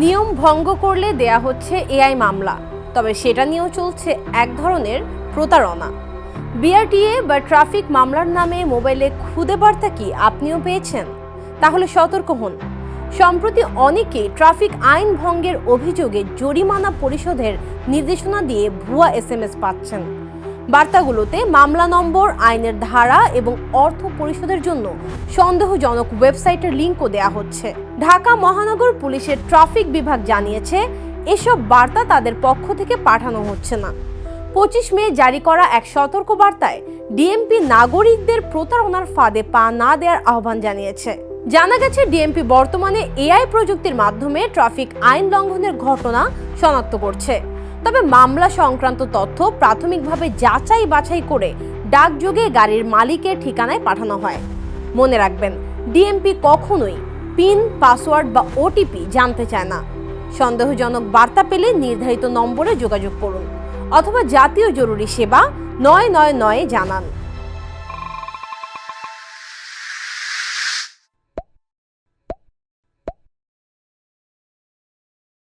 নিয়ম ভঙ্গ করলে দেয়া হচ্ছে এআই মামলা, তবে সেটা নিয়েও চলছে এক ধরনের প্রতারণা। বিআরটিএ বা ট্রাফিক মামলার নামে মোবাইলে খুদে বার্তা কি আপনিও পেয়েছেন? তাহলে সতর্ক হন। সম্প্রতি অনেকেই ট্রাফিক আইন ভঙ্গের অভিযোগে জরিমানা পরিশোধের নির্দেশনা দিয়ে ভুয়া এসএমএস পাচ্ছেন। বার্তাগুলোতে মামলা নম্বর, আইনের ধারা এবং অর্থ পরিশোধের জন্য সন্দেহজনক ওয়েবসাইটের লিঙ্কও দেয়া হচ্ছে। ঢাকা মহানগর পুলিশের ট্রাফিক বিভাগ জানিয়েছে, এসব বার্তা তাদের পক্ষ থেকে পাঠানো হচ্ছে না। 25 মে জারি করা এক সতর্ক বার্তায় ডিএমপি নাগরিকদের প্রতারণার ফাঁদে পা না দেওয়ার আহ্বান জানিয়েছে। জানা গেছে, ডিএমপি বর্তমানে এআই প্রযুক্তির মাধ্যমে ট্রাফিক আইন লঙ্ঘনের ঘটনা শনাক্ত করছে। তবে মামলা সংক্রান্ত তথ্য প্রাথমিকভাবে যাচাই বাছাই করে ডাকযোগে গাড়ির মালিকের ঠিকানায় পাঠানো হয়। মনে রাখবেন, ডিএমপি কখনোই পিন, পাসওয়ার্ড বা ওটিপি জানতে চায় না। সন্দেহজনক বার্তা পেলে নির্ধারিত নম্বরে যোগাযোগ করুন অথবা জাতীয় জরুরি সেবা 999 জানান।